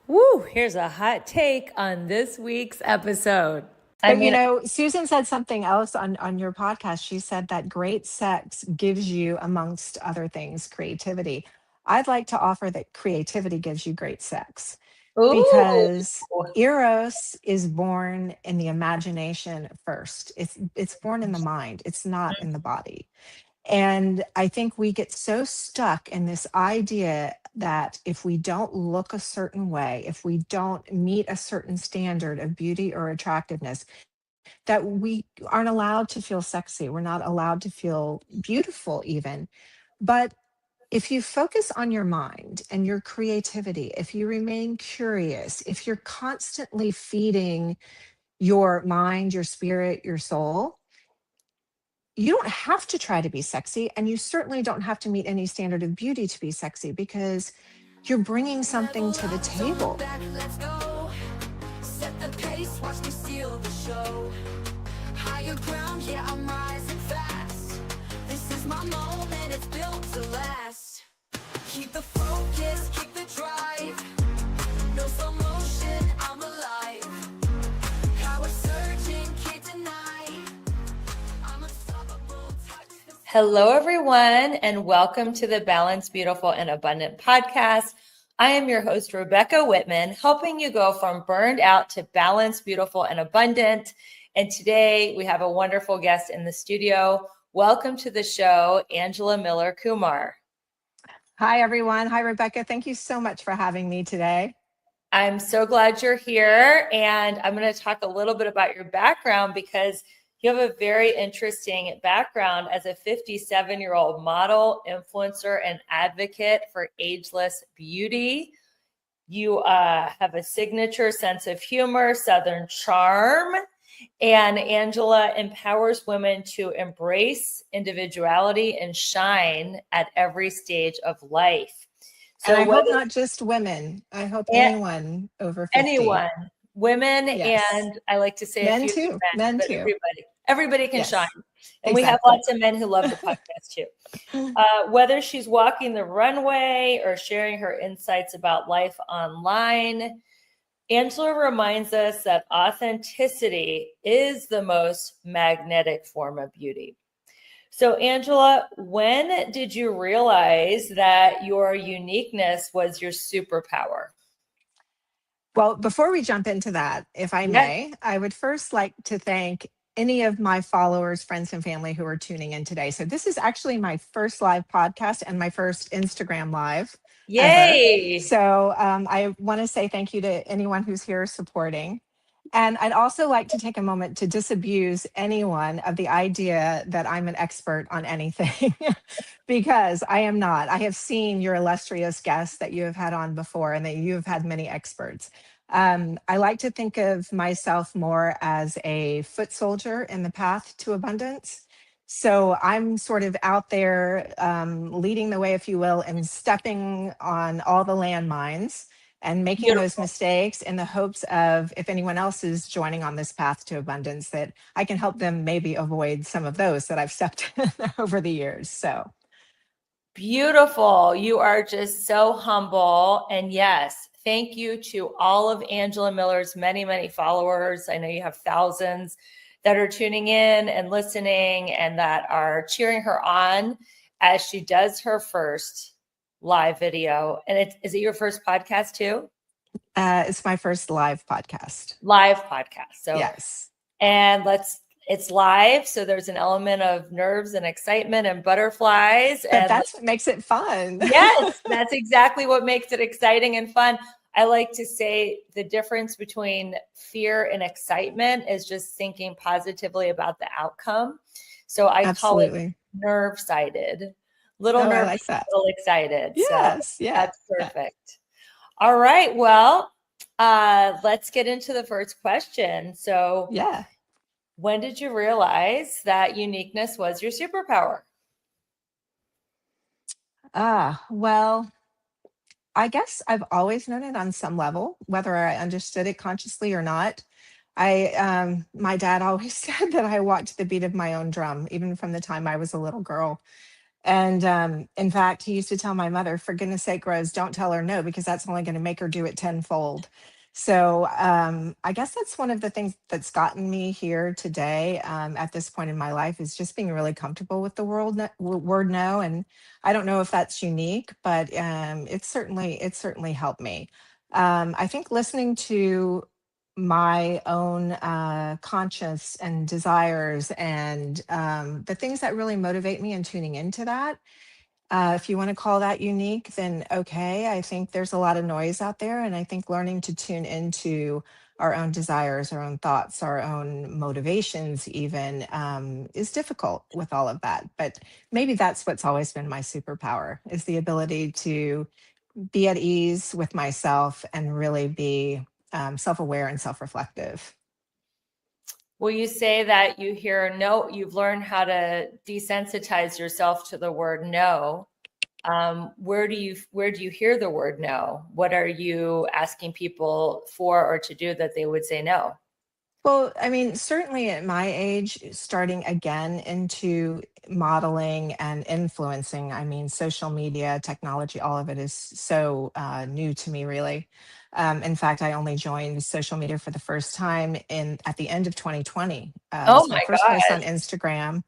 Woo, here's a hot take on this week's episode. But you know, Susan said something else on your podcast. She said that great sex gives you, amongst other things, creativity. I'd like to offer that creativity gives you great sex Ooh, because Eros is born in the imagination first. It's born in the mind. It's not in the body. And I think we get so stuck in this idea that if we don't look a certain way, if we don't meet a certain standard of beauty or attractiveness, that we aren't allowed to feel sexy. We're not allowed to feel beautiful, even. But if you focus on your mind and your creativity, if you remain curious, if you're constantly feeding your mind, your spirit, your soul, you don't have to try to be sexy. And you certainly don't have to meet any standard of beauty to be sexy because you're bringing something to the table. Let's go. Set the pace, watch me steal the show. Higher ground, yeah, I'm rising fast. This is my moment, it's built to last. Keep the focus, keep the drive. No slow motion, I'm alive. Power surging, can't deny. I'm unstoppable. Hello, everyone, and welcome to the Balanced, Beautiful, and Abundant podcast. I am your host, Rebecca Whitman, helping you go from burned out to balanced, beautiful, and abundant. And today we have a wonderful guest in the studio. Welcome to the show, Angela Miller Kumar. Hi, everyone. Hi, Rebecca. Thank you so much for having me today. I'm so glad you're here. And I'm going to talk a little bit about your background because you have a very interesting background as a 57-year-old model, influencer, and advocate for ageless beauty. You have a signature sense of humor, Southern charm, and Angela empowers women to embrace individuality and shine at every stage of life. So and I hope not just women. I hope anyone over 50. Anyone, women, yes. And I like to say men a few too. Men too. Everybody can yes. shine. And exactly. We have lots of men who love the podcast too. Whether she's walking the runway or sharing her insights about life online, Angela reminds us that authenticity is the most magnetic form of beauty. So, Angela, when did you realize that your uniqueness was your superpower? Well, before we jump into that, if I may, I would first like to thank any of my followers, friends, and family who are tuning in today. So this is actually my first live podcast and my first Instagram live. Yay! Ever. So I want to say thank you to anyone who's here supporting. And I'd also like to take a moment to disabuse anyone of the idea that I'm an expert on anything, because I am not. I have seen your illustrious guests that you have had on before and that you have had many experts. I like to think of myself more as a foot soldier in the path to abundance. So I'm sort of out there leading the way, if you will, and stepping on all the landmines and making those mistakes in the hopes of, if anyone else is joining on this path to abundance, that I can help them maybe avoid some of those that I've stepped in over the years. So beautiful. You are just so humble. And yes, thank you to all of Angela Miller's many, many followers. I know you have thousands that are tuning in and listening and that are cheering her on as she does her first live video. And is it your first podcast too? It's my first live podcast. So yes. And it's live. So there's an element of nerves and excitement and butterflies. But that's what makes it fun. Yes, that's exactly what makes it exciting and fun. I like to say the difference between fear and excitement is just thinking positively about the outcome. So I call it nerve-sighted. Little nervous, like that. Little excited. Yes, so that's perfect. Yes. All right. Well, let's get into the first question. So when did you realize that uniqueness was your superpower? Well, I guess I've always known it on some level, whether I understood it consciously or not. My dad always said that I walked to the beat of my own drum, even from the time I was a little girl. And in fact, he used to tell my mother, for goodness sake, Rose, don't tell her no, because that's only going to make her do it tenfold. So I guess that's one of the things that's gotten me here today at this point in my life, is just being really comfortable with the word no. And I don't know if that's unique, but it's certainly helped me. I think listening to my own conscience and desires and the things that really motivate me, and tuning into that. If you want to call that unique, then okay. I think there's a lot of noise out there. And I think learning to tune into our own desires, our own thoughts, our own motivations, even is difficult with all of that. But maybe that's what's always been my superpower, is the ability to be at ease with myself and really be self-aware and self-reflective. Will you say that you hear no, you've learned how to desensitize yourself to the word no? Where do you hear the word no? What are you asking people for or to do that they would say no? Well, I mean, certainly at my age, starting again into modeling and influencing, I mean, social media, technology, all of it is so new to me, really. In fact, I only joined social media for the first time at the end of 2020. It Oh was my my first post on God. Instagram.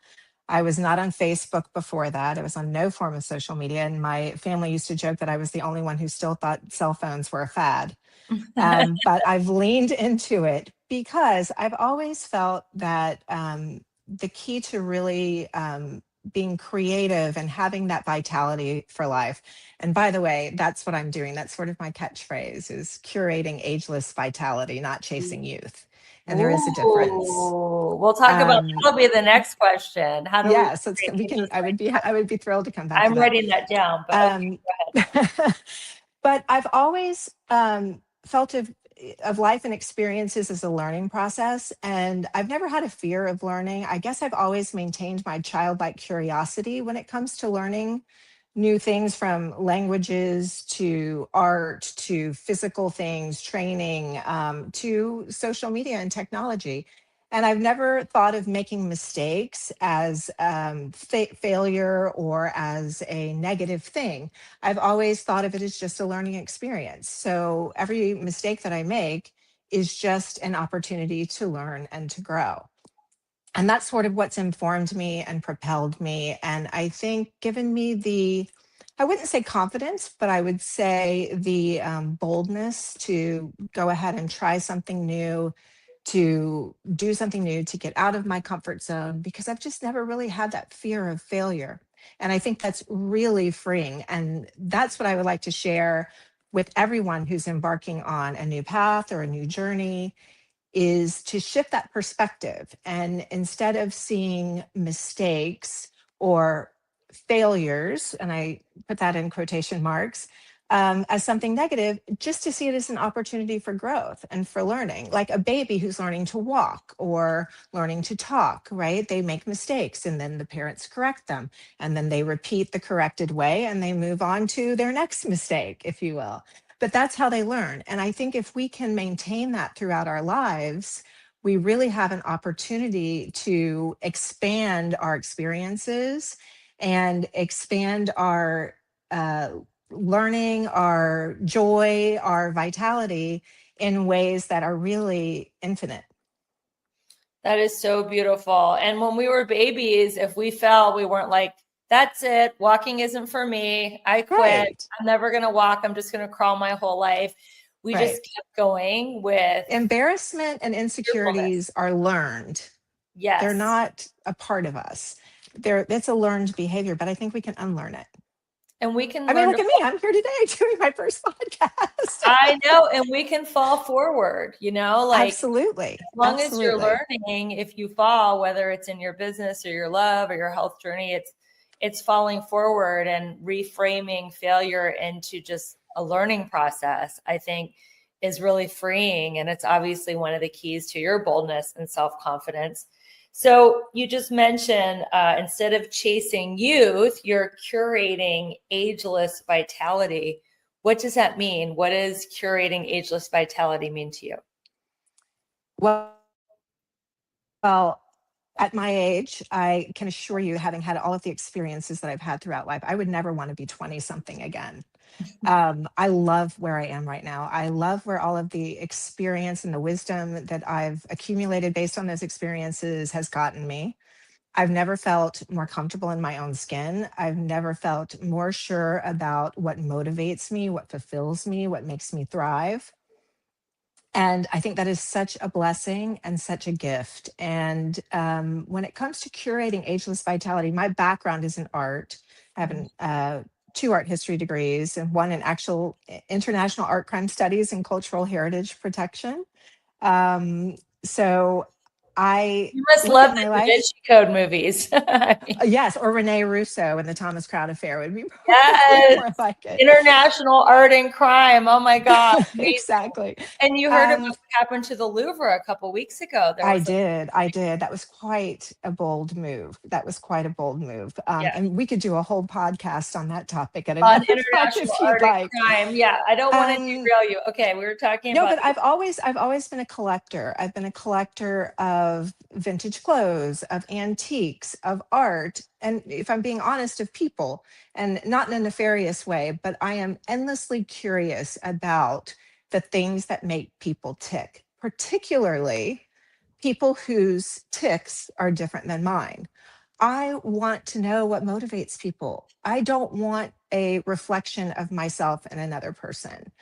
I was not on Facebook before that. I was on no form of social media. And my family used to joke that I was the only one who still thought cell phones were a fad. But I've leaned into it because I've always felt that the key to really being creative and having that vitality for life. And by the way, that's what I'm doing. That's sort of my catchphrase, is curating ageless vitality, not chasing youth. And there is a difference. Ooh, we'll talk about that'll be the next question. How do we Yeah, so we can. I would be thrilled to come back to I'm that. writing that down, but okay, go ahead. But I've always felt of life and experiences as a learning process, and I've never had a fear of learning. I guess I've always maintained my childlike curiosity when it comes to learning new things, from languages to art to physical things, training, to social media and technology. And I've never thought of making mistakes as failure or as a negative thing. I've always thought of it as just a learning experience. So every mistake that I make is just an opportunity to learn and to grow. And that's sort of what's informed me and propelled me. And I think given me I wouldn't say confidence, but I would say the boldness to go ahead and try something new, to do something new, to get out of my comfort zone, because I've just never really had that fear of failure. And I think that's really freeing. And that's what I would like to share with everyone who's embarking on a new path or a new journey, is to shift that perspective. And instead of seeing mistakes or failures, and I put that in quotation marks, as something negative, just to see it as an opportunity for growth and for learning. Like a baby who's learning to walk or learning to talk, right? They make mistakes and then the parents correct them. And then they repeat the corrected way and they move on to their next mistake, if you will. But that's how they learn. And I think if we can maintain that throughout our lives, we really have an opportunity to expand our experiences and expand our learning, our joy, our vitality in ways that are really infinite. That is so beautiful. And when we were babies, if we fell, we weren't like, that's it. Walking isn't for me. I quit. Right. I'm never going to walk. I'm just going to crawl my whole life. We Right. just kept going with Embarrassment and insecurities are learned. Yes. They're not a part of us. It's a learned behavior, but I think we can unlearn it. And we can I mean, look at me. I'm here today doing my first podcast. I know. And we can fall forward, like Absolutely. as long as Absolutely. you're learning, if you fall, whether it's in your business or your love or your health journey, it's falling forward and reframing failure into just a learning process, I think is really freeing. And it's obviously one of the keys to your boldness and self-confidence. So you just mentioned instead of chasing youth, you're curating ageless vitality. What does that mean? What does curating ageless vitality mean to you? Well, At my age, I can assure you, having had all of the experiences that I've had throughout life, I would never want to be 20 something again. I love where I am right now. I love where all of the experience and the wisdom that I've accumulated based on those experiences has gotten me. I've never felt more comfortable in my own skin. I've never felt more sure about what motivates me, what fulfills me, what makes me thrive. And I think that is such a blessing and such a gift. And when it comes to curating ageless vitality, my background is in art. I have two art history degrees and one in actual international art crime studies and cultural heritage protection. Um, so I You must look love at my the Da life. Vinci Code movies. I mean, Yes, or Rene Russo and the Thomas Crown Affair would be probably yes. more like it. International art and crime. Oh my God. Amazing. Exactly. And you heard about Um, what happened to the Louvre a couple weeks ago. There I was did. I did. That was quite a bold move. That was quite a bold move. yeah, And we could do a whole podcast on that topic at on another time international if you'd art and like. crime. Yeah, I don't want to Um, derail you. Okay, we were talking no, about but I've always been a collector. I've been a collector of vintage clothes, of antiques, of art, and if I'm being honest, of people, and not in a nefarious way, but I am endlessly curious about the things that make people tick, particularly people whose ticks are different than mine. I want to know what motivates people. I don't want a reflection of myself in another person.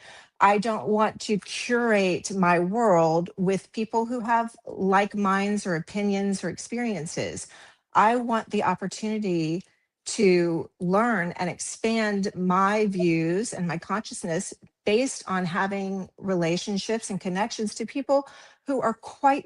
I don't want to curate my world with people who have like minds or opinions or experiences. I want the opportunity to learn and expand my views and my consciousness based on having relationships and connections to people who are quite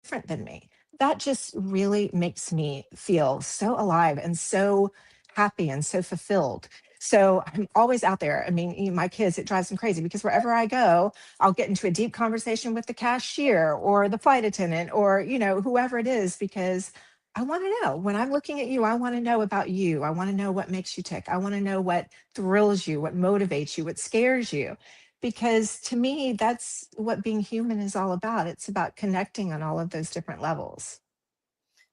different than me. That just really makes me feel so alive and so happy and so fulfilled. So I'm always out there. I mean, my kids, it drives them crazy because wherever I go, I'll get into a deep conversation with the cashier or the flight attendant or, whoever it is, because I want to know when I'm looking at you, I want to know about you. I want to know what makes you tick. I want to know what thrills you, what motivates you, what scares you, because to me that's what being human is all about. It's about connecting on all of those different levels.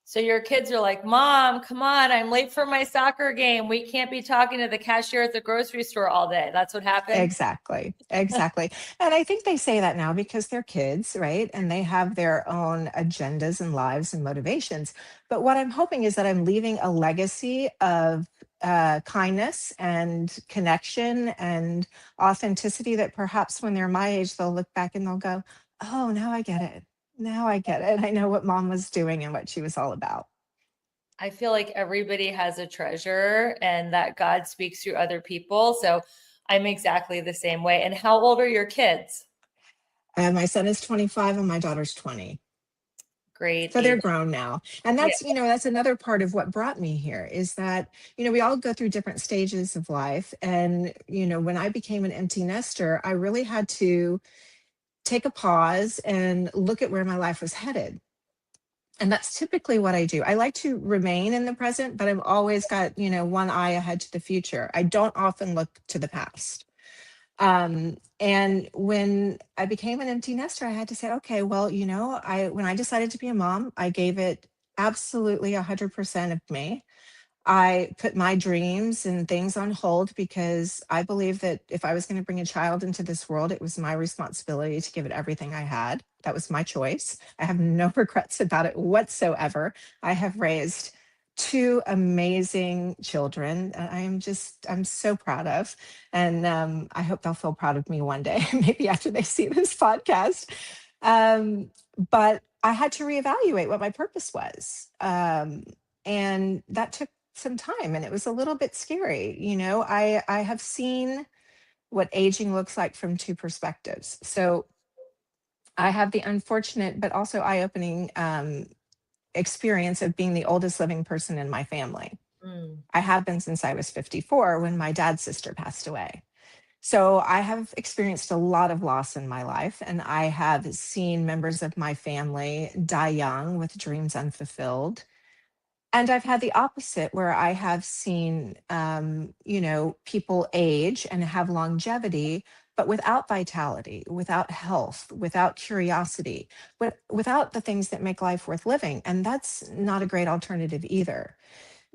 so your kids are like, Mom, come on, I'm late for my soccer game. We can't be talking to the cashier at the grocery store all day. That's what happened. Exactly. And I think they say that now because they're kids, right? And they have their own agendas and lives and motivations. But what I'm hoping is that I'm leaving a legacy of kindness and connection and authenticity that perhaps when they're my age, they'll look back and they'll go, oh, now I get it. Now I get it. I know what mom was doing and what she was all about. I feel like everybody has a treasure and that God speaks through other people. So I'm exactly the same way. And how old are your kids? My son is 25 and my daughter's 20. Great So they're age. grown now. And Yeah. that's another part of what brought me here is that, we all go through different stages of life. And, when I became an empty nester, I really had to take a pause and look at where my life was headed. And that's typically what I do. I like to remain in the present, but I've always got, one eye ahead to the future. I don't often look to the past. And when I became an empty nester, I had to say, okay, well, when I decided to be a mom, I gave it absolutely 100% of me. I put my dreams and things on hold because I believe that if I was going to bring a child into this world, it was my responsibility to give it everything I had. That was my choice. I have no regrets about it whatsoever. I have raised two amazing children. I'm so proud of. And I hope they'll feel proud of me one day, maybe after they see this podcast. But I had to reevaluate what my purpose was. And that took some time and it was a little bit scary. I have seen what aging looks like from two perspectives. So I have the unfortunate but also eye-opening experience of being the oldest living person in my family. Mm. I have been since I was 54 when my dad's sister passed away. So I have experienced a lot of loss in my life, and I have seen members of my family die young with dreams unfulfilled. And I've had the opposite where I have seen, people age and have longevity, But without vitality, without health, without curiosity, without the things that make life worth living, and that's not a great alternative either.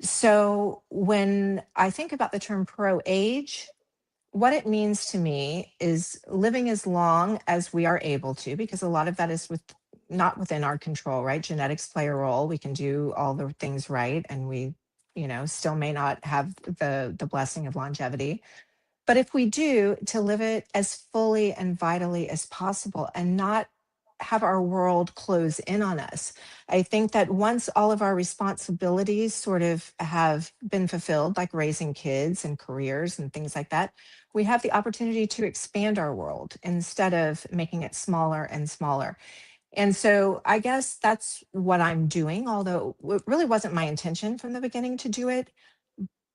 So when I think about the term pro age, what it means to me is living as long as we are able to, because a lot of that is not within our control, right? Genetics play a role. We can do all the things right, and we, still may not have the blessing of longevity. But if we do, to live it as fully and vitally as possible and not have our world close in on us. I think that once all of our responsibilities sort of have been fulfilled, like raising kids and careers and things like that, we have the opportunity to expand our world instead of making it smaller and smaller. And so I guess that's what I'm doing, although it really wasn't my intention from the beginning to do it.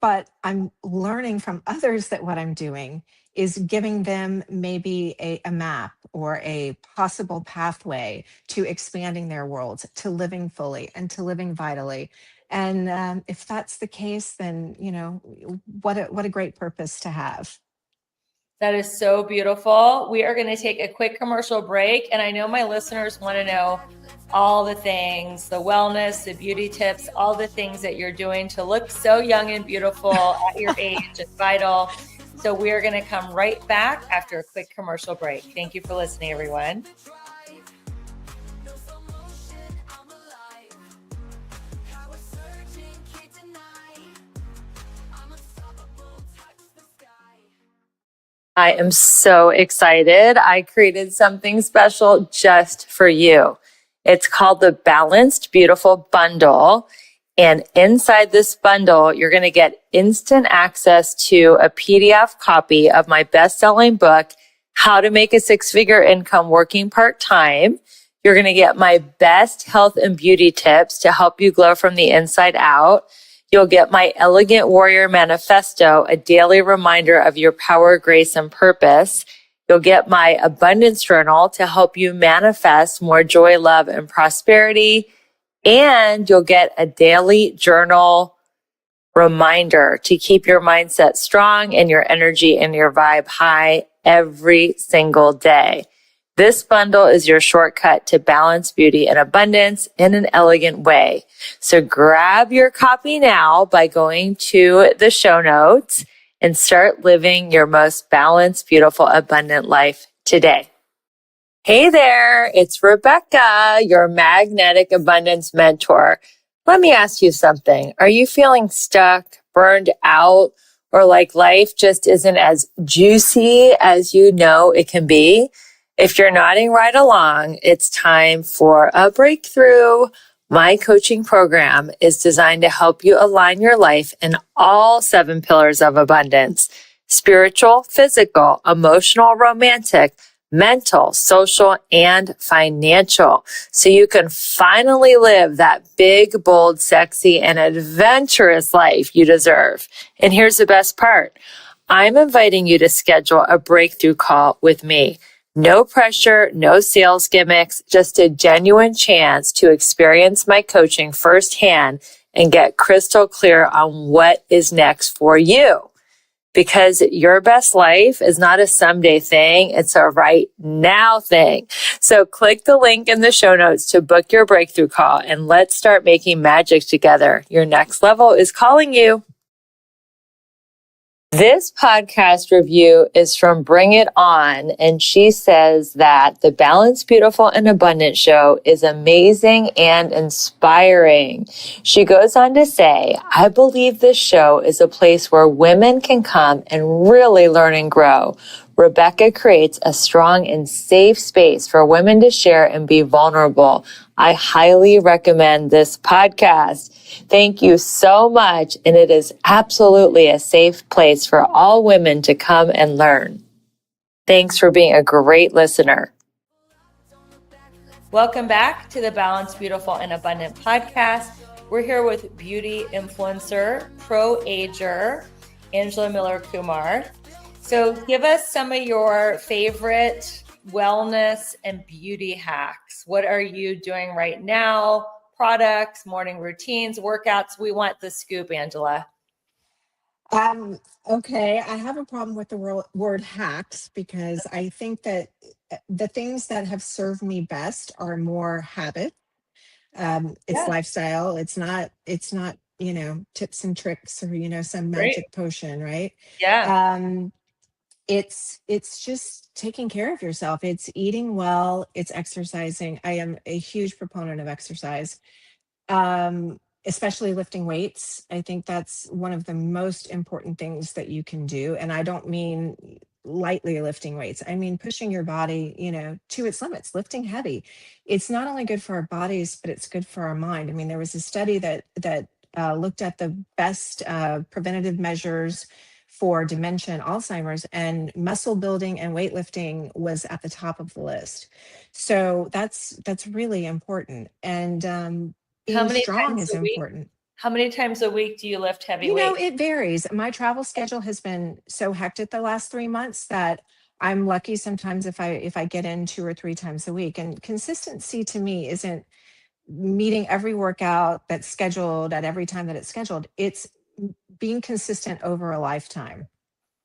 But I'm learning from others that what I'm doing is giving them maybe a map or a possible pathway to expanding their worlds, to living fully and to living vitally. And if that's the case, then, what a great purpose to have. That is so beautiful. We are going to take a quick commercial break. And I know my listeners want to know all the things, the wellness, the beauty tips, all the things that you're doing to look so young and beautiful at your age and vital. So we are going to come right back after a quick commercial break. Thank you for listening, everyone. I am so excited. I created something special just for you. It's called the Balanced Beautiful Bundle. And inside this bundle, you're going to get instant access to a PDF copy of my best-selling book, How to Make a Six-Figure Income Working Part-Time. You're going to get my best health and beauty tips to help you glow from the inside out. You'll get my Elegant Warrior Manifesto, a daily reminder of your power, grace, and purpose. You'll get my Abundance Journal to help you manifest more joy, love, and prosperity. And you'll get a daily journal reminder to keep your mindset strong and your energy and your vibe high every single day. This bundle is your shortcut to balance, beauty, and abundance in an elegant way. So grab your copy now by going to the show notes and start living your most balanced, beautiful, abundant life today. Hey there, it's Rebecca, your magnetic abundance mentor. Let me ask you something. Are you feeling stuck, burned out, or like life just isn't as juicy as you know it can be? If you're nodding right along, it's time for a breakthrough. My coaching program is designed to help you align your life in all 7 pillars of abundance: spiritual, physical, emotional, romantic, mental, social, and financial. So you can finally live that big, bold, sexy, and adventurous life you deserve. And here's the best part. I'm inviting you to schedule a breakthrough call with me. No pressure, no sales gimmicks, just a genuine chance to experience my coaching firsthand and get crystal clear on what is next for you. Because your best life is not a someday thing, it's a right now thing. So click the link in the show notes to book your breakthrough call and let's start making magic together. Your next level is calling you. This podcast review is from Bring It On, and she says that the Balanced, Beautiful, and Abundant show is amazing and inspiring. She goes on to say, I believe this show is a place where women can come and really learn and grow. Rebecca creates a strong and safe space for women to share and be vulnerable. I highly recommend this podcast. Thank you so much. And it is absolutely a safe place for all women to come and learn. Thanks for being a great listener. Welcome back to the Balanced, Beautiful, and Abundant podcast. We're here with beauty influencer, pro-ager, Angela Miller Kumar. So give us some of your favorite wellness and beauty hacks. What are you doing right now? Products, morning routines, workouts. We want the scoop, Angela. Okay, I have a problem with the word hacks because I think that the things that have served me best are more habit. It's Yeah, lifestyle. It's not, tips and tricks or, some great. magic potion, right? Yeah. Um, it's just taking care of yourself. It's eating well, it's exercising. I am a huge proponent of exercise, especially lifting weights. I think that's one of the most important things that you can do. And I don't mean lightly lifting weights. I mean pushing your body, to its limits, lifting heavy. It's not only good for our bodies, but it's good for our mind. I mean, there was a study that looked at the best preventative measures for dementia and Alzheimer's, and muscle building and weightlifting was at the top of the list. So that's really important. And How being many strong times is a week? important. How many times a week do you lift heavy weights? It varies. My travel schedule has been so hectic the last 3 months that I'm lucky sometimes if I get in 2 or 3 times a week. And consistency to me isn't meeting every workout that's scheduled at every time that it's scheduled. It's being consistent over a lifetime.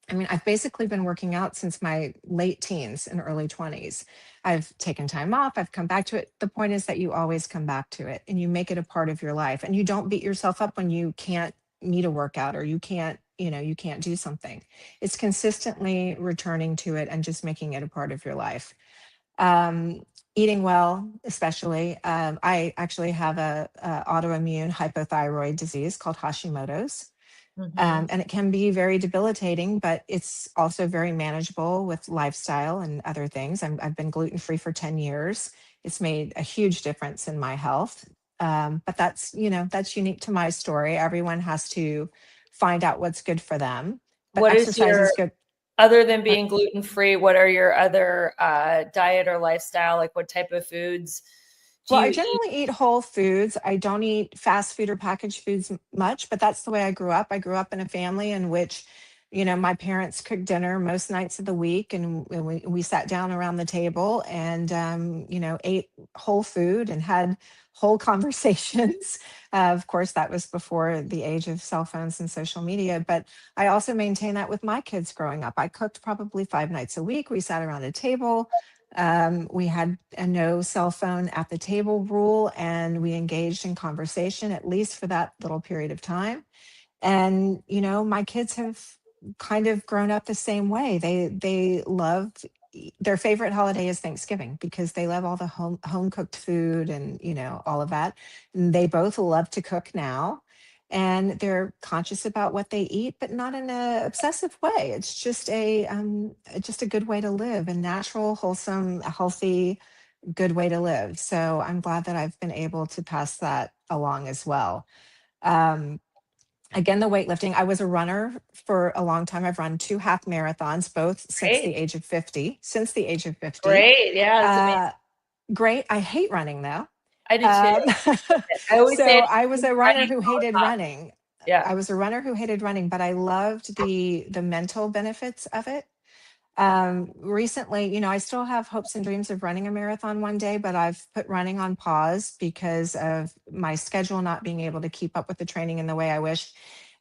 I mean, I've basically been working out since my late teens and early 20s. I've taken time off, I've come back to it. The point is that you always come back to it and you make it a part of your life, and you don't beat yourself up when you can't meet a workout or you can't do something. It's consistently returning to it and just making it a part of your life. Um, Eating well, especially. I actually have a autoimmune hypothyroid disease called Hashimoto's, Hmm. and it can be very debilitating, but it's also very manageable with lifestyle and other things. I've been gluten free for 10 years. It's made a huge difference in my health. But that's unique to my story. Everyone has to find out what's good for them. But What is exercise your, is good. other than Uh, being gluten free, what are your other diet or lifestyle? Like what type of foods do Well, I you eat? generally eat whole foods. I don't eat fast food or packaged foods much, but that's the way I grew up. I grew up in a family in which, my parents cooked dinner most nights of the week, and we sat down around the table and, ate whole food and had whole conversations. Of course, that was before the age of cell phones and social media, but I also maintain that with my kids growing up. I cooked probably 5 nights a week. We sat around a table. We had a no cell phone at the table rule, and we engaged in conversation at least for that little period of time. And my kids have kind of grown up the same way. They love their favorite holiday is Thanksgiving because they love all the home cooked food and all of that. And they both love to cook now. And they're conscious about what they eat, but not in a obsessive way. It's just a good way to live, a natural, wholesome, healthy, good way to live. So I'm glad that I've been able to pass that along as well. Um, Again, the weightlifting, I was a runner for a long time. I've run 2 half marathons, both since Great. the age of 50. Since the age of 50. Great. Yeah, that's amazing. Uh, Great. I hate running though. I do too. Um, I always say so I I was keep a runner running who hated nonstop. running. Yeah. I was a runner who hated running, but I loved the mental benefits of it. Recently, I still have hopes and dreams of running a marathon one day, but I've put running on pause because of my schedule not being able to keep up with the training in the way I wish.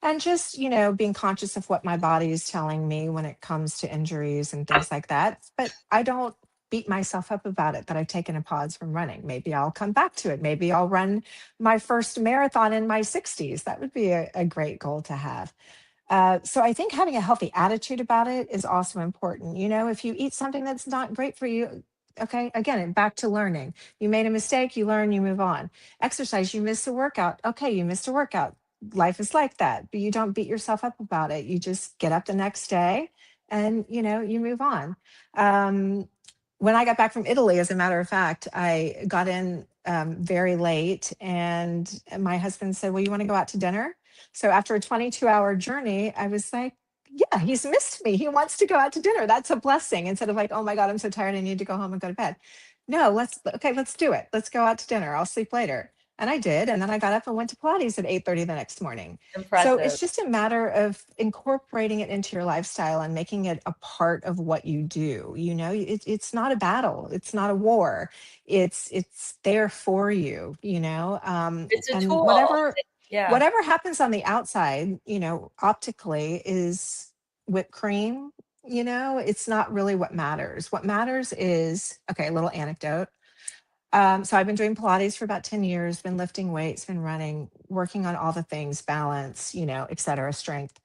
And just, being conscious of what my body is telling me when it comes to injuries and things like that. But I don't beat myself up about it that I've taken a pause from running. Maybe I'll come back to it. Maybe I'll run my first marathon in my 60s. That would be a great goal to have. So I think having a healthy attitude about it is also important. If you eat something that's not great for you, okay, again, back to learning. You made a mistake, you learn, you move on. Exercise, you missed a workout. Okay, you missed a workout. Life is like that, but you don't beat yourself up about it. You just get up the next day and, you move on. Um, when I got back from Italy, as a matter of fact, I got in very late, and my husband said, "Well, you want to go out to dinner?" So after a 22-hour journey, I was like, yeah, he's missed me. He wants to go out to dinner. That's a blessing. Instead of like, oh my God, I'm so tired. I need to go home and go to bed. No, let's do it. Let's go out to dinner. I'll sleep later. And I did. And then I got up and went to Pilates at 8:30 the next morning. So Impressive. it's just a matter of incorporating it into your lifestyle and making it a part of what you do. It's not a battle. It's not a war. It's there for you, It's a and tool. whatever. Yeah. Whatever happens on the outside, optically is whipped cream. It's not really what matters. What matters is, okay, a little anecdote. So I've been doing Pilates for about 10 years, been lifting weights, been running, working on all the things, balance, et cetera, strength.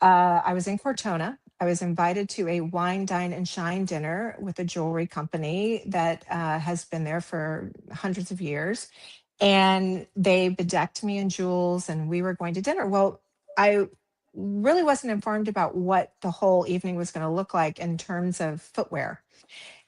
I was in Cortona. I was invited to a wine, dine, and shine dinner with a jewelry company that has been there for hundreds of years. And they bedecked me in jewels, and we were going to dinner. Well, I really wasn't informed about what the whole evening was going to look like in terms of footwear.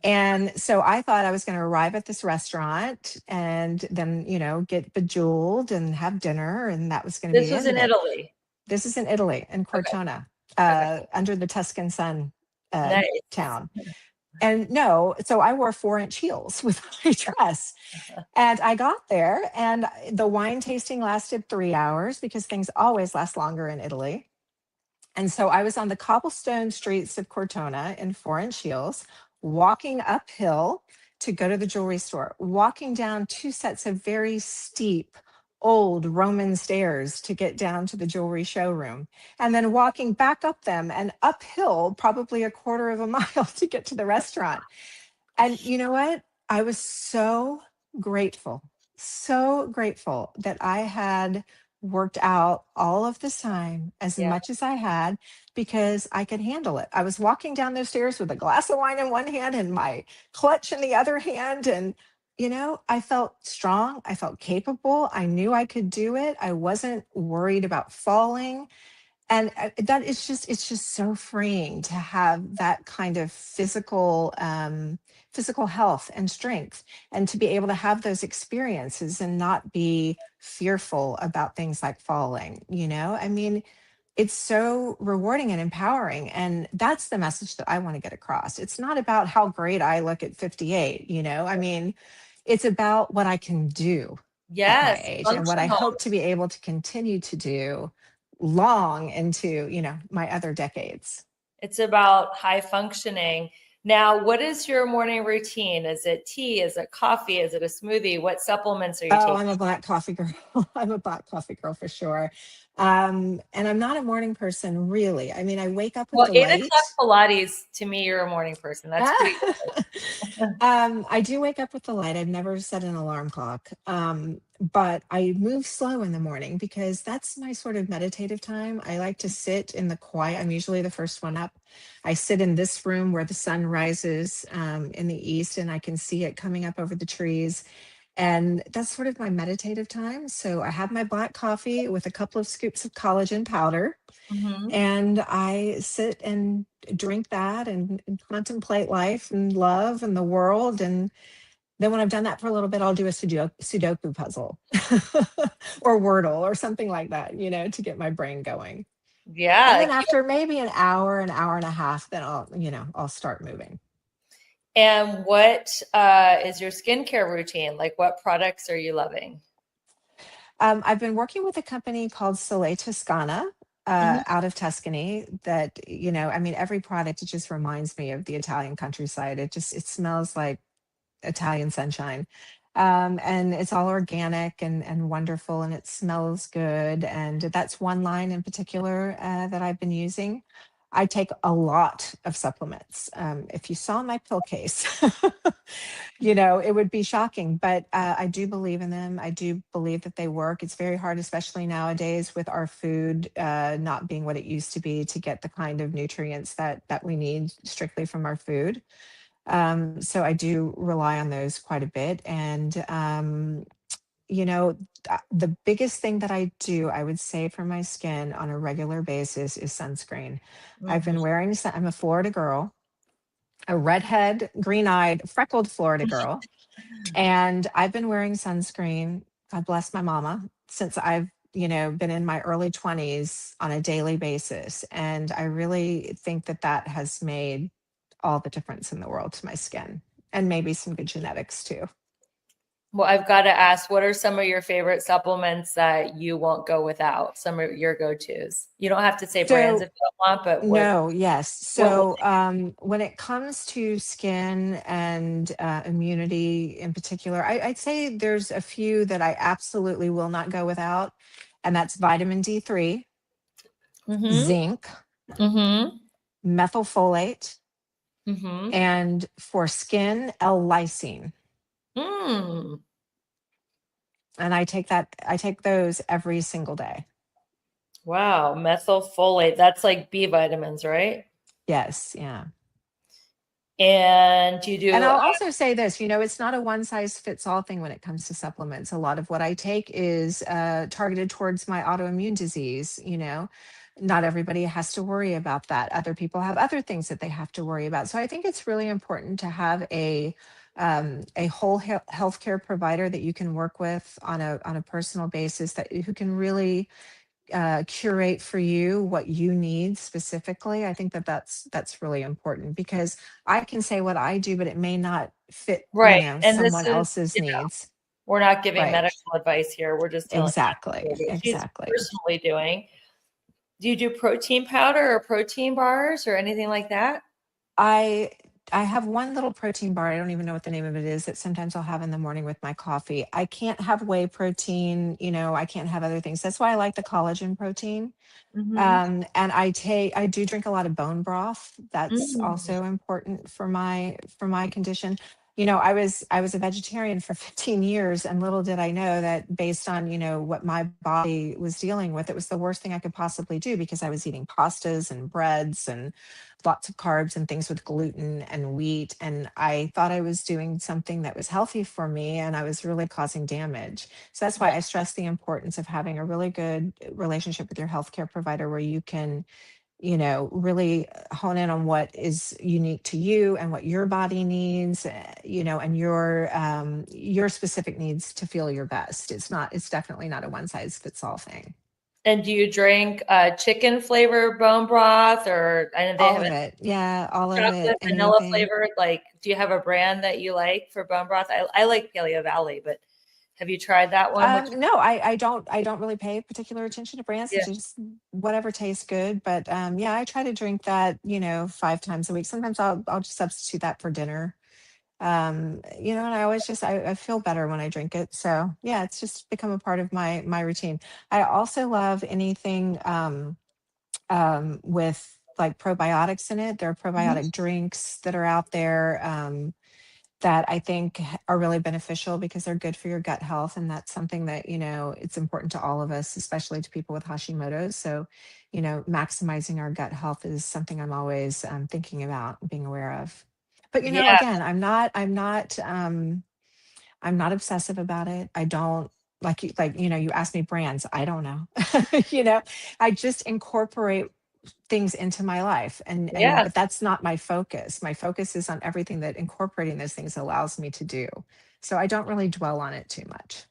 And so I thought I was going to arrive at this restaurant and then, get bejeweled and have dinner, and that was going to be This the was end in of it. Italy. This is in Italy, in Okay. Cortona, Okay. under the Tuscan sun Nice. town. And no, so I wore 4-inch heels with my dress. And I got there, and the wine tasting lasted 3 hours because things always last longer in Italy. And so I was on the cobblestone streets of Cortona in 4-inch heels, walking uphill to go to the jewelry store, walking down 2 sets of very steep, old Roman stairs to get down to the jewelry showroom, and then walking back up them and uphill, probably a quarter of a mile to get to the restaurant. And you know what? I was so grateful that I had worked out all of this time as Yeah. much as I had because I could handle it. I was walking down those stairs with a glass of wine in one hand and my clutch in the other hand. And, I felt strong. I felt capable. I knew I could do it. I wasn't worried about falling. And that is just, it's just so freeing to have that kind of physical health and strength, and to be able to have those experiences and not be fearful about things like falling. I mean, it's so rewarding and empowering, and that's the message that I want to get across. It's not about how great I look at 58. I mean, it's about what I can do at my Yes. age and what I Functional. hope to be able to continue to do long into, my other decades. It's about high functioning. Now, what is your morning routine? Is it tea? Is it coffee? Is it a smoothie? What supplements are you Oh, taking? I'm a black coffee girl. I'm a black coffee girl for sure. And I'm not a morning person, really. I mean, I wake up with Well, the 8 o'clock light. Pilates, to me, you're a morning person. That's pretty good. I do wake up with the light. I've never set an alarm clock. But I move slow in the morning because that's my sort of meditative time. I like to sit in the quiet. I'm usually the first one up. I sit in this room where the sun rises in the east, and I can see it coming up over the trees. And that's sort of my meditative time. So I have my black coffee with a couple of scoops of collagen powder, Mhm. and I sit and drink that and contemplate life and love and the world. And then when I've done that for a little bit, I'll do a Sudoku puzzle or Wordle or something like that, to get my brain going. And Yeah. then after maybe an hour and a half, then I'll start moving. And what is your skincare routine? Like, what products are you loving? I've been working with a company called Soleil Toscana Mhm. out of Tuscany that, I mean, every product, it just reminds me of the Italian countryside. It smells like Italian sunshine. And it's all organic and wonderful, and it smells good. And that's one line in particular that I've been using. I take a lot of supplements. If you saw my pill case, it would be shocking, but I do believe in them. I do believe that they work. It's very hard, especially nowadays with our food not being what it used to be, to get the kind of nutrients that we need strictly from our food. So I do rely on those quite a bit. And, the biggest thing that I do, I would say, for my skin on a regular basis is sunscreen. I've Mhm. been wearing, I'm a Florida girl, a redhead, green eyed, freckled Florida girl. And I've been wearing sunscreen, God bless my mama, since I've, been in my early 20s on a daily basis. And I really think that that has made all the difference in the world to my skin, and maybe some good genetics too. Well, I've got to ask, what are some of your favorite supplements that you won't go without? Some of your go-tos. You don't have to say brands if So, you don't want, but no, yes. what will So, when it comes to skin and immunity in particular, I'd say there's a few that I absolutely will not go without. And that's vitamin D3, Mm-hmm. zinc, Mm-hmm. methylfolate, Mm-hmm. and for skin, L-lysine. Mm. And I take those every single day. Wow. Methylfolate. That's like B vitamins, right? Yes, yeah. And you And do, I'll also say this, it's not a one size fits all thing when it comes to supplements. A lot of what I take is targeted towards my autoimmune disease. Not everybody has to worry about that. Other people have other things that they have to worry about. So I think it's really important to have a whole healthcare provider that you can work with on a personal basis, that who can really curate for you what you need specifically. I think that that's really important, because I can say what I do, but it may not fit, right. And this someone is, else's needs. we're not giving Right. medical advice here. We're just telling you Exactly. what she's Exactly. personally doing. Do you do protein powder or protein bars or anything like that? I I have one little protein bar. I don't even know what the name of it is, that sometimes I'll have in the morning with my coffee. I can't have whey protein, I can't have other things. That's why I like the collagen protein. Mm-hmm. And I do drink a lot of bone broth. That's Mm. also important for my condition. I was a vegetarian for 15 years, and little did I know that, based on, what my body was dealing with, it was the worst thing I could possibly do, because I was eating pastas and breads and lots of carbs and things with gluten and wheat. And I thought I was doing something that was healthy for me, and I was really causing damage. So that's why I stress the importance of having a really good relationship with your healthcare provider, where you can, really hone in on what is unique to you and what your body needs, and your specific needs to feel your best. It's definitely not a one size fits all thing. And do you drink chicken flavor bone broth, or I know they All have of a it. Yeah, all of it. chocolate vanilla Anything. flavored? Like, do you have a brand that you like for bone broth? I like Paleo Valley, but have you tried that one? Which, No, I don't really pay particular attention to brands. yeah, It's just whatever tastes good. But yeah, I try to drink that, 5 times a week. Sometimes I'll just substitute that for dinner. And I always I feel better when I drink it. So yeah, it's just become a part of my routine. I also love anything with like probiotics in it. There are Mhm. probiotic drinks that are out there. That I think are really beneficial, because they're good for your gut health. And that's something that, it's important to all of us, especially to people with Hashimoto's. So, maximizing our gut health is something I'm always thinking about and being aware of. But, Yeah, again, I'm not obsessive about it. I don't you asked me brands. I don't know. you know, I just incorporate things into my life, and yeah. but that's not my focus. My focus is on everything that incorporating those things allows me to do. So I don't really dwell on it too much.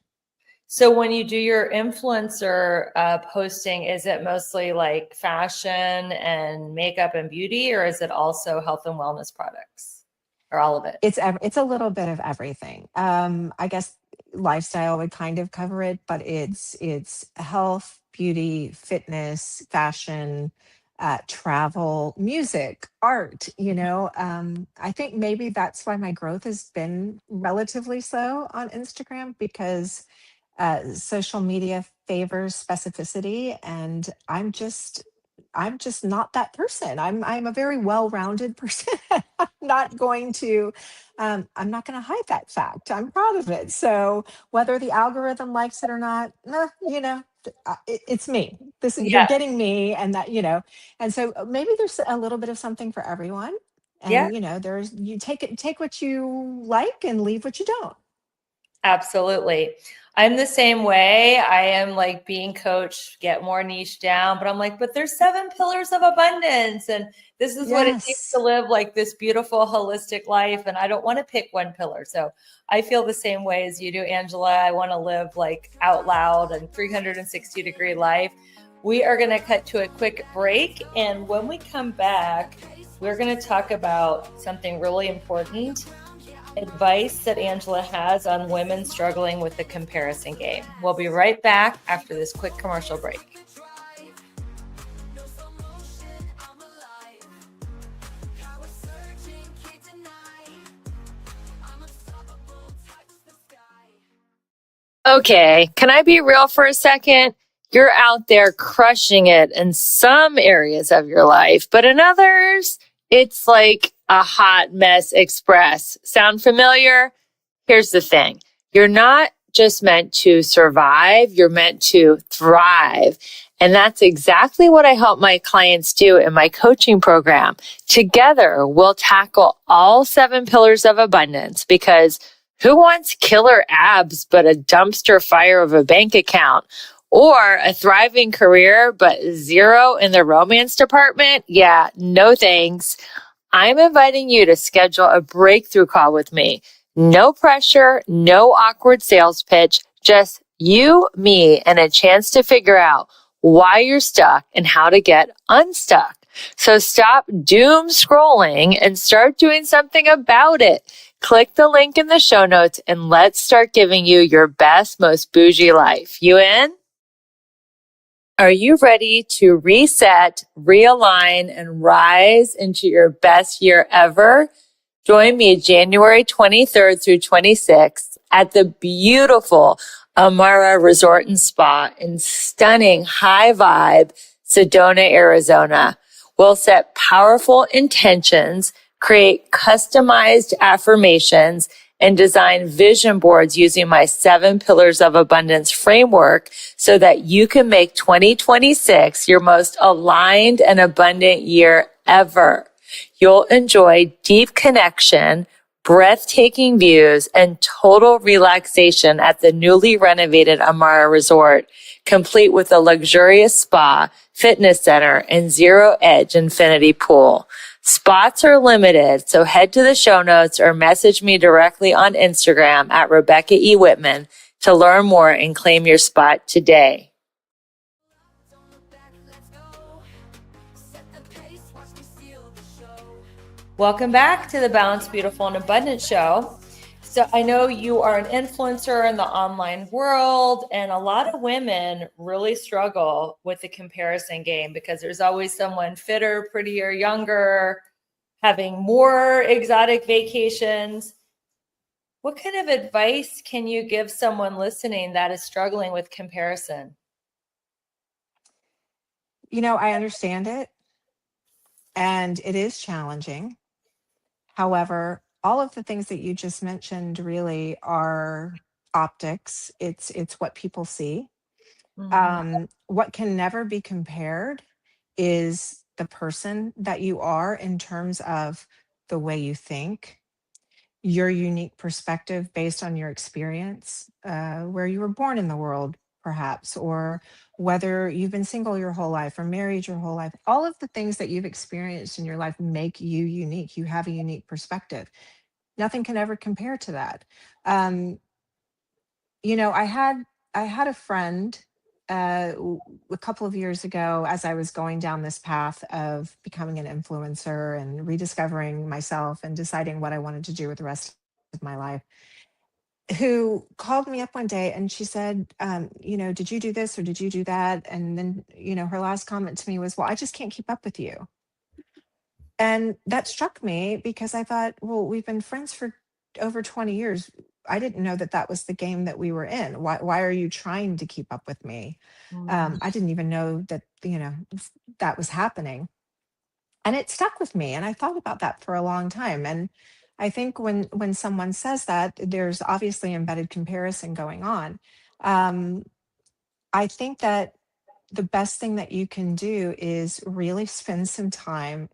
So when you do your influencer posting, is it mostly like fashion and makeup and beauty, or is it also health and wellness products, or all of it? It's a little bit of everything. I guess lifestyle would kind of cover it, but it's health, beauty, fitness, fashion, travel, music, art. I think maybe that's why my growth has been relatively slow on Instagram, because social media favors specificity, and I'm just not that person. I'm a very well-rounded person. I'm not going to hide that fact. I'm proud of it. So whether the algorithm likes it or not, it's me. You're Yeah, getting me, and and so maybe there's a little bit of something for everyone. yeah. And there's you take what you like and leave what you don't. Absolutely. I'm the same way. I am like being coached, get more niche down, but I'm like, but there's 7 pillars of abundance. And this is what it takes to Yes. live like this beautiful, holistic life. And I don't want to pick one pillar. So I feel the same way as you do, Angela. I want to live like out loud and 360-degree life. We are going to cut to a quick break. And when we come back, we're going to talk about something really important: advice that Angela has on women struggling with the comparison game. We'll be right back after this quick commercial break. Okay, can I be real for a second? you're out there crushing it in some areas of your life, but in others, it's like a hot mess express. Sound familiar? Here's the thing. You're not just meant to survive, you're meant to thrive. And that's exactly what I help my clients do in my coaching program. Together, we'll tackle all 7 pillars of abundance, because who wants killer abs but a dumpster fire of a bank account? Or a thriving career but zero in the romance department? Yeah, no thanks. I'm inviting you to schedule a breakthrough call with me. No pressure, no awkward sales pitch, just you, me, and a chance to figure out why you're stuck and how to get unstuck. So stop doom scrolling and start doing something about it. Click the link in the show notes and let's start giving you your best, most bougie life. You in? Are you ready to reset, realign, and rise into your best year ever? Join me January 23rd through 26th at the beautiful Amara Resort and Spa in stunning high vibe Sedona, Arizona. We'll set powerful intentions, create customized affirmations, and design vision boards using my 7 pillars of abundance framework so that you can make 2026 your most aligned and abundant year ever. You'll enjoy deep connection, breathtaking views, and total relaxation at the newly renovated Amara Resort, complete with a luxurious spa, fitness center, and zero-edge infinity pool. Spots are limited, so head to the show notes or message me directly on Instagram at Rebecca E. Whitman to learn more and claim your spot today. Don't look back, let's go. Set the pace, watch me steal the show. Welcome back to the Balanced, Beautiful, and Abundant Show. So I know you are an influencer in the online world, and a lot of women really struggle with the comparison game because there's always someone fitter, prettier, younger, having more exotic vacations. What kind of advice can you give someone listening that is struggling with comparison? I understand it, and it is challenging. However, all of the things that you just mentioned really are optics. It's what people see. What can never be compared is the person that you are in terms of the way you think, your unique perspective based on your experience, where you were born in the world, perhaps, or whether you've been single your whole life or married your whole life. All of the things that you've experienced in your life make you unique. You have a unique perspective. Nothing can ever compare to that. Um, I had a friend a couple of years ago as I was going down this path of becoming an influencer and rediscovering myself and deciding what I wanted to do with the rest of my life, who called me up one day and she said, did you do this or did you do that? And then, her last comment to me was, well, I just can't keep up with you. And that struck me because I thought, well, we've been friends for over 20 years. I didn't know that that was the game that we were in. Why are you trying to keep up with me? I didn't even know that, that was happening. And it stuck with me. And I thought about that for a long time. And I think when someone says that, there's obviously embedded comparison going on. Um, I think that the best thing that you can do is really spend some time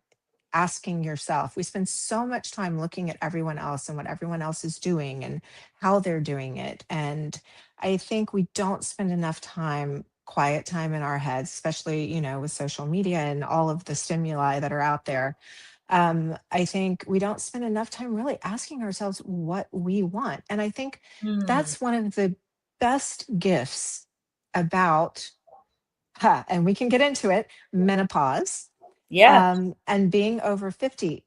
asking yourself. We spend so much time looking at everyone else and what everyone else is doing and how they're doing it. And I think we don't spend enough time, quiet time in our heads, especially, with social media and all of the stimuli that are out there. I think we don't spend enough time really asking ourselves what we want. And I think that's one of the best gifts about, and we can get into it, menopause, Yeah. and being over 50.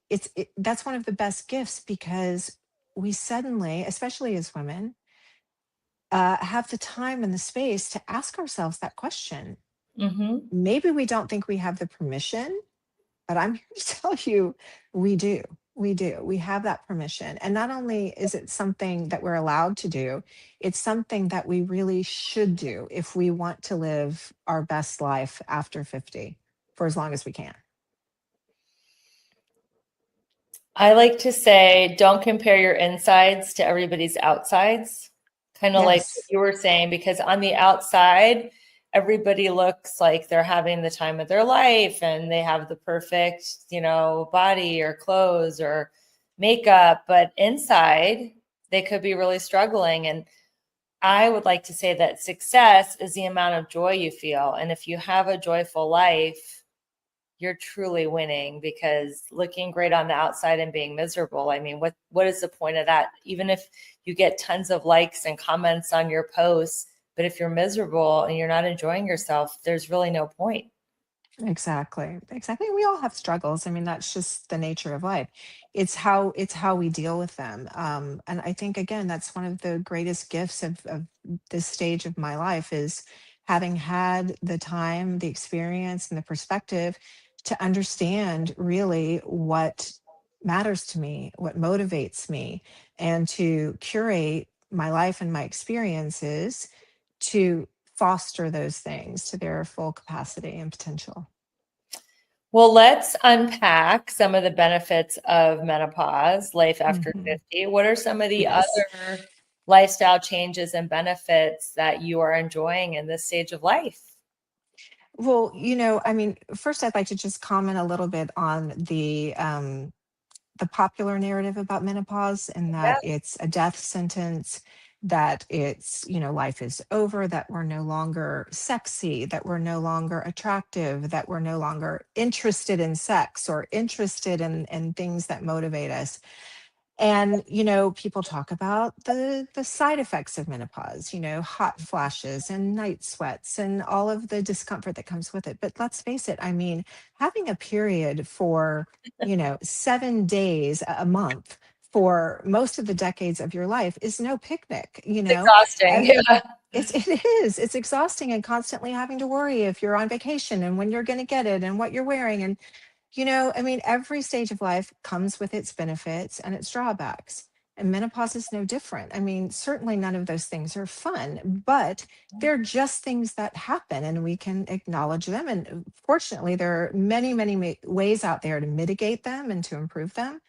That's one of the best gifts because we suddenly, especially as women, have the time and the space to ask ourselves that question. Maybe we don't think we have the permission, but I'm here to tell you we do. We do. We have that permission. And not only is it something that we're allowed to do, it's something that we really should do if we want to live our best life after 50 for as long as we can. I like to say, don't compare your insides to everybody's outsides. Kind of like what Yes. you were saying, because on the outside, everybody looks like they're having the time of their life and they have the perfect, body or clothes or makeup, but inside they could be really struggling. And I would like to say that success is the amount of joy you feel. And if you have a joyful life, you're truly winning, because looking great on the outside and being miserable, I mean, what is the point of that? Even if you get tons of likes and comments on your posts, but if you're miserable and you're not enjoying yourself, there's really no point. Exactly. Exactly. We all have struggles. I mean, that's just the nature of life. It's how we deal with them. And I think again, that's one of the greatest gifts of this stage of my life is having had the time, the experience, and the perspective to understand really what matters to me, what motivates me, and to curate my life and my experiences to foster those things to their full capacity and potential. Well, let's unpack some of the benefits of menopause, life after Mhm. 50. What are some of the Yes. other lifestyle changes and benefits that you are enjoying in this stage of life? Well, I mean, first I'd like to just comment a little bit on the popular narrative about menopause, and Yeah. that it's a death sentence, that it's, life is over, that we're no longer sexy, that we're no longer attractive, that we're no longer interested in sex or interested in things that motivate us. And people talk about the side effects of menopause, hot flashes and night sweats and all of the discomfort that comes with it. But let's face it, I mean, having a period for 7 days a month for most of the decades of your life is no picnic. It's exhausting. Um, Yeah. it's exhausting, and constantly having to worry if you're on vacation and when you're going to get it and what you're wearing. And I mean, every stage of life comes with its benefits and its drawbacks. And menopause is no different. I mean, certainly none of those things are fun, but they're just things that happen and we can acknowledge them. And fortunately, there are many, many ways out there to mitigate them and to improve them.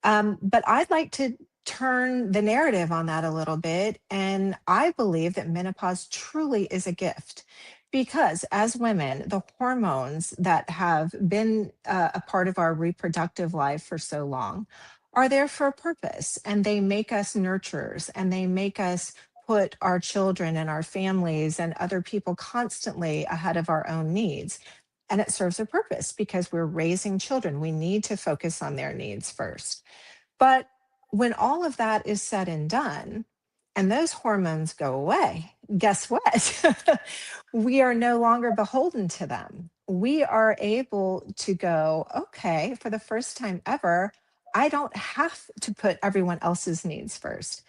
But I'd like to turn the narrative on that a little bit. And I believe that menopause truly is a gift because as women, the hormones that have been a part of our reproductive life for so long are there for a purpose, and they make us nurturers, and they make us put our children and our families and other people constantly ahead of our own needs. And it serves a purpose because we're raising children. We need to focus on their needs first. But when all of that is said and done, and those hormones go away, guess what? We are no longer beholden to them. We are able to go, okay, for the first time ever, I don't have to put everyone else's needs first.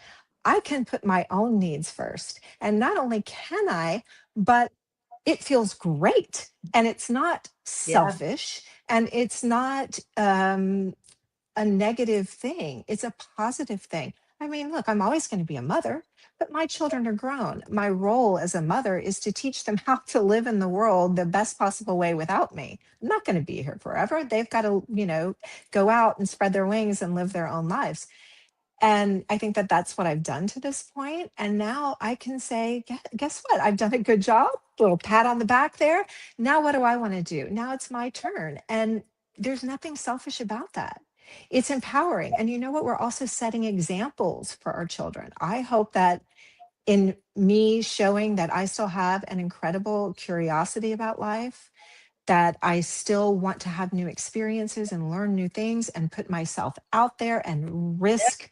I can put my own needs first. And not only can I, but it feels great. And it's not Yeah. selfish, and it's not a negative thing. It's a positive thing. I mean, look, I'm always going to be a mother, but my children are grown. My role as a mother is to teach them how to live in the world the best possible way without me. I'm not going to be here forever. They've got to, go out and spread their wings and live their own lives. And I think that that's what I've done to this point. And now I can say, Guess what? I've done a good job." Little pat on the back there. Now, what do I want to do? Now it's my turn. And there's nothing selfish about that. It's empowering. And you know what? We're also setting examples for our children. I hope that in me showing that I still have an incredible curiosity about life, that I still want to have new experiences and learn new things and put myself out there and risk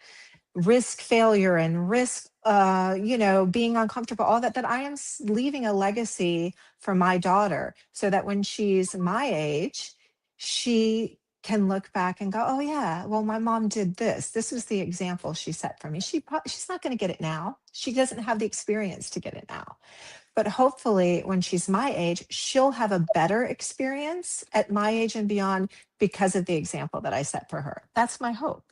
failure and risk being uncomfortable, all that I am leaving a legacy for my daughter, so that when she's my age, she can look back and go, oh yeah, well, my mom did this was the example she set for me. She's not going to get it now. She doesn't have the experience to get it now, but hopefully when she's my age, she'll have a better experience at my age and beyond because of the example that I set for her. That's my hope.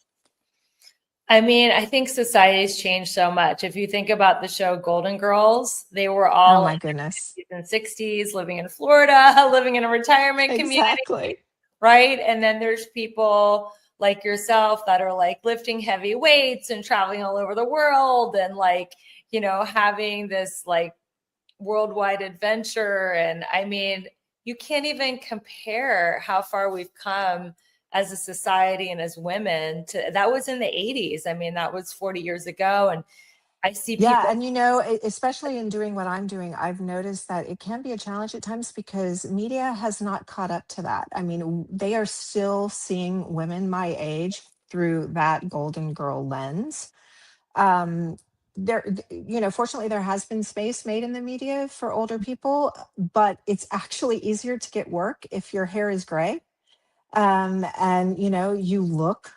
I mean, I think society's changed so much. If you think about the show Golden Girls, they were Oh all in my goodness. their 50s and 60s, living in Florida, living in a retirement community, Exactly. right? And then there's people like yourself that are like lifting heavy weights and traveling all over the world and like, having this like worldwide adventure. And I mean, you can't even compare how far we've come as a society and as women to that was in the 80s. I mean, that was 40 years ago. And I see Yeah, people. and especially in doing what I'm doing, I've noticed that it can be a challenge at times because media has not caught up to that. I mean, they are still seeing women my age through that golden girl lens. Um, fortunately, there has been space made in the media for older people, but it's actually easier to get work if your hair is gray. And you look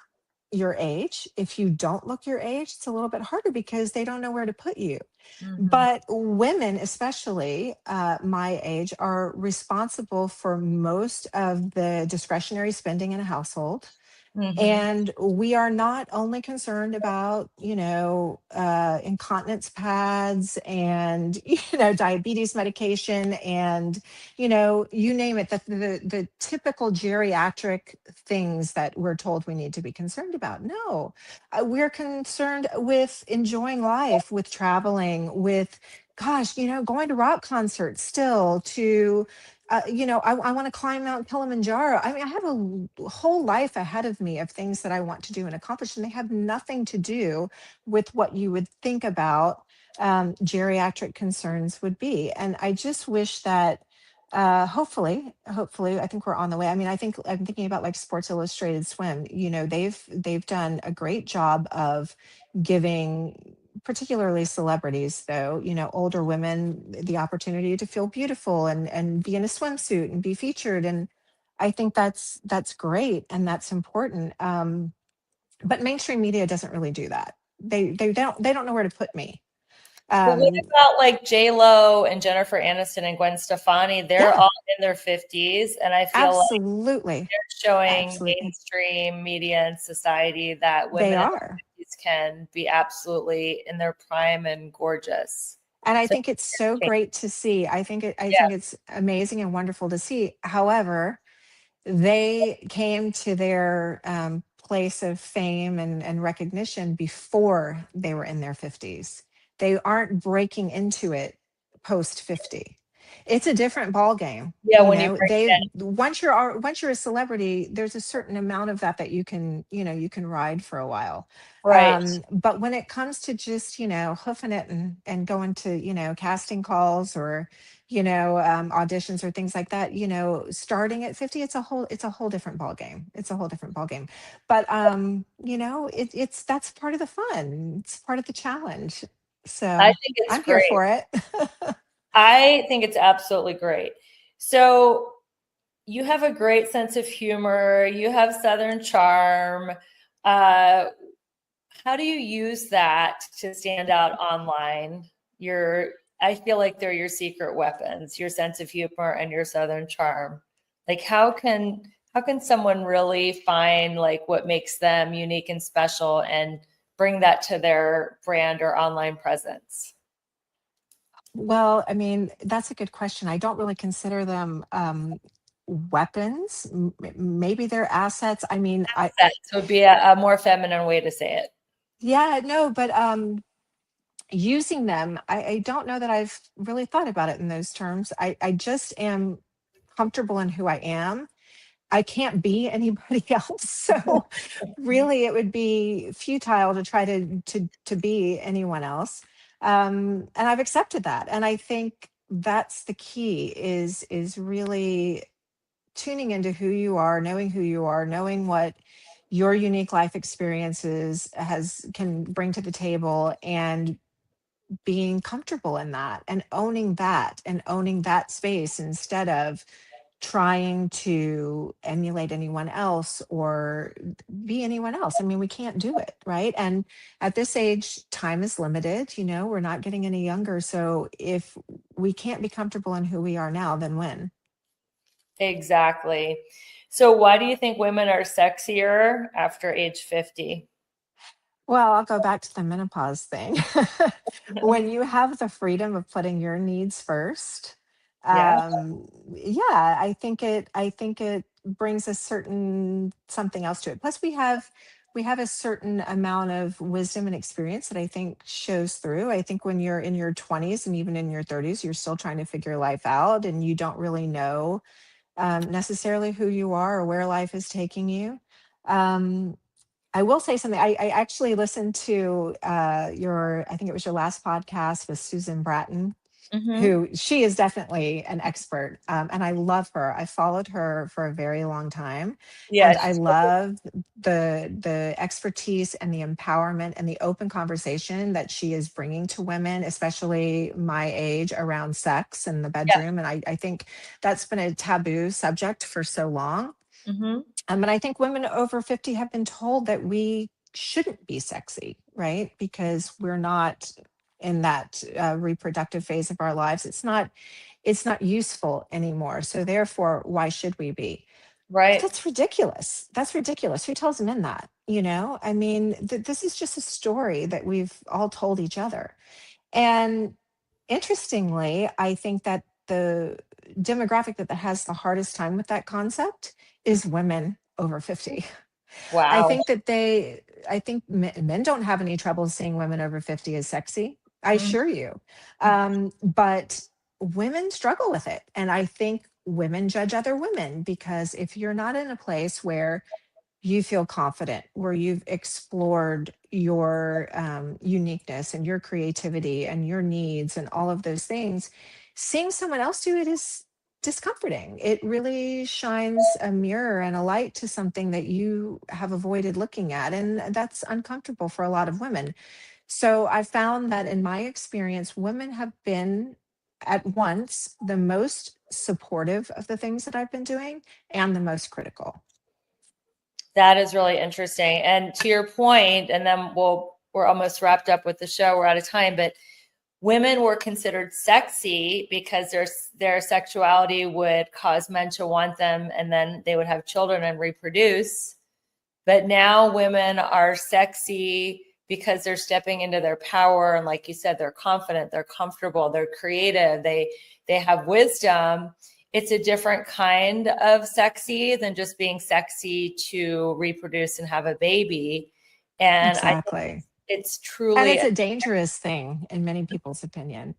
your age. If you don't look your age, it's a little bit harder because they don't know where to put you. Mhm, But women, especially my age, are responsible for most of the discretionary spending in a household. mhm, And we are not only concerned about, incontinence pads and, diabetes medication and, you name it, the typical geriatric things that we're told we need to be concerned about. No, we're concerned with enjoying life, with traveling, with, gosh, going to rock concerts still, to I want to climb Mount Kilimanjaro. I mean, I have a whole life ahead of me of things that I want to do and accomplish, and they have nothing to do with what you would think about geriatric concerns would be. And I just wish that hopefully, I think we're on the way. I mean, I think I'm thinking about like Sports Illustrated Swim. They've done a great job of giving, particularly celebrities though, older women, the opportunity to feel beautiful and be in a swimsuit and be featured. And I think that's great and that's important. But mainstream media doesn't really do that. They don't know where to put me. but what um about like J Lo and Jennifer Aniston and Gwen Stefani? They're yeah, all in their 50s, and I feel like absolutely, they're showing absolutely, mainstream media and society that they women in are. their 50s can be absolutely in their prime and gorgeous. And I So think it's so yeah, great to see. I think it's amazing and wonderful to see. However, they came to their place of fame and recognition before they were in their 50s. They aren't breaking into it post 50. It's a different ball game. yeah, when you break They, it once you're a celebrity, there's a certain amount of that you can, you can ride for a while. in, right. But when it comes to just, hoofing it and going to, casting calls or auditions or things like that, starting at 50, it's a whole different ball game. It's a whole different ball game. But it's that's part of the fun. It's part of the challenge. I So think it's I'm here great. for it. I think it's absolutely great. So you have a great sense of humor. You have Southern charm. Uh, how do you use that to stand out online? I feel like they're your secret weapons, your sense of humor and your Southern charm. Like how can someone really find like what makes them unique and special and bring that to their brand or online presence? Well, I mean, that's a good question. I don't really consider them weapons. Maybe they're assets. I mean, Assets would be a more feminine way to say it. yeah, no, but using them, I don't know that I've really thought about it in those terms. I just am comfortable in who I am. I can't be anybody else. So really it would be futile to try to be anyone else. And I've accepted that. And I think that's the key is really tuning into who you are, knowing what your unique life experiences has can bring to the table and being comfortable in that and owning that space instead of trying to emulate anyone else or be anyone else. I mean, we can't do it, right? And at this age, time is limited. You know, we're not getting any younger. So if we can't be comfortable in who we are now, then when? Exactly. So why do you think women are sexier after age 50? Well, I'll go back to the menopause thing. When you have the freedom of putting your needs first, Yeah. yeah, I think it brings a certain something else to it. Plus we have a certain amount of wisdom and experience that I think shows through. I think when you're in your 20s and even in your 30s, you're still trying to figure life out and you don't really know necessarily who you are or where life is taking you. Um, I will say something. I actually listened to I think it was your last podcast with Susan Bratton, Hmm. who she is definitely an expert. And I love her. I followed her for a very long time. And Yes. I love the expertise and the empowerment and the open conversation that she is bringing to women, especially my age, around sex and the Yeah. bedroom. And I think that's been a taboo subject for so long. Hmm. And I think women over 50 have been told that we shouldn't be sexy, right? Because we're not in that reproductive phase of our lives. It's not useful anymore. So therefore, why should we be? But Right. that's ridiculous. That's ridiculous. Who tells men that? You know, I mean, this is just a story that we've all told each other. And interestingly, I think that the demographic that has the hardest time with that concept is women over 50. I Wow. think that I think men don't have any trouble seeing women over 50 as sexy. I Mhm. assure you. But women struggle with it. And I think women judge other women because if you're not in a place where you feel confident, where you've explored your uniqueness and your creativity and your needs and all of those things, seeing someone else do it is discomforting. It really shines a mirror and a light to something that you have avoided looking at. And that's uncomfortable for a lot of women. So I found that in my experience, women have been at once the most supportive of the things that I've been doing and the most critical. That is really interesting. And to your point, and then we're almost wrapped up with the show. We're out of time, but women were considered sexy because their sexuality would cause men to want them, and then they would have children and reproduce. But now women are sexy because they're stepping into their power, and like you said, they're confident, they're comfortable, they're creative, they have wisdom. It's a different kind of sexy than just being sexy to reproduce and have a baby. And I think Exactly. it's And truly, it's a dangerous thing in many people's opinion.